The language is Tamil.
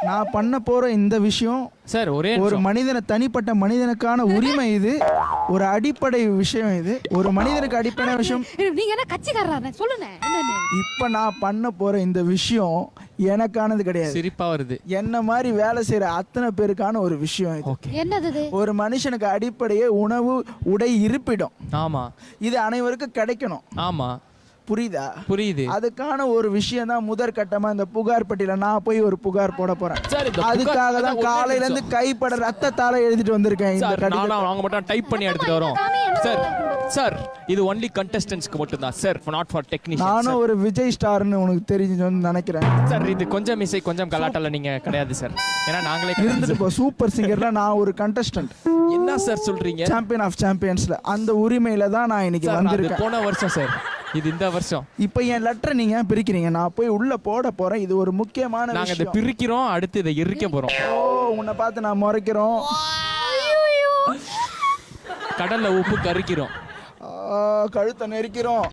நான் பண்ண போற இந்த விஷயம் சார் ஒரே ஒரு மனிதன தனிப்பட்ட மனிதனுக்கான உரிமை இது, ஒரு அடிப்படை விஷயம் இது, ஒரு மனிதனுக்கு அடிப்படை விஷயம். நீங்க என்ன கட்சிக்காரரா சொல்லுங்க. இப்ப நான் பண்ண போற இந்த விஷயம் எனக்கானது கிடையாது. சிரிப்பா வருது. என்ன மாதிரி வேலை செய்யற அத்தனை பேருக்கான ஒரு விஷயம் இது. என்னது? ஒரு மனுஷனுக்கு அடிப்படையே உணவு, உடை, இருப்பிடம். ஆமா, இது அனைவருக்கும் கிடைக்கணும். ஆமா, புரியுதா? புரியுது. அதுக்கான ஒரு விஷயம் தான் முதற்கட்டமா இந்த புகார் பெட்டியில நான் போய் ஒரு புகார் போட போறேன். அதுக்காக தான் காலையில இருந்து கைப்பட ரத்தத்தால எழுதிட்டு வந்திருக்கேன். இந்த கடிதத்தை நாங்க மட்டும் டைப் பண்ணி எடுத்துட்டு வரோம் சார். சார் இது ஒன்லி கண்டெஸ்டன்ட்ஸ்க்கு மட்டும் தான் சார், நாட் ஃபார் டெக்னீஷியன்ஸ். நானும் ஒரு விஜய் ஸ்டார்னு உனக்கு தெரிஞ்சுன்னு நினைக்கிறேன் சார். இது கொஞ்சம் மிஸ்ஸை கொஞ்சம் கலாட்டால நீங்க கிடையாது சார். ஏன்னா நாங்களே இருந்துட்டு போ. சூப்பர் சிங்கர்ல நான் ஒரு கண்டெஸ்டன்ட். என்ன சார் சொல்றீங்க? சாம்பியன் ஆஃப் சாம்பியன்ஸ்ல அந்த உரிமையில தான் நான் இன்னைக்கு வந்திருக்கேன். போன வருஷம் சார், இது இந்த வருஷம். இப்போ என் லெட்டரை நீங்க பிரிக்கிறீங்க, நான் போய் உள்ள போட போறேன். இது ஒரு முக்கியமான நாங்க இதை விஷயம். பிரிக்கிறோம், அடுத்து இதை எரிக்க போறோம். ஓ, உன்னை பார்த்து நான் முறைக்கிறோம். கடல்ல உப்பு கரிக்கிறோம், கழுத்தை நெரிக்கிறோம்.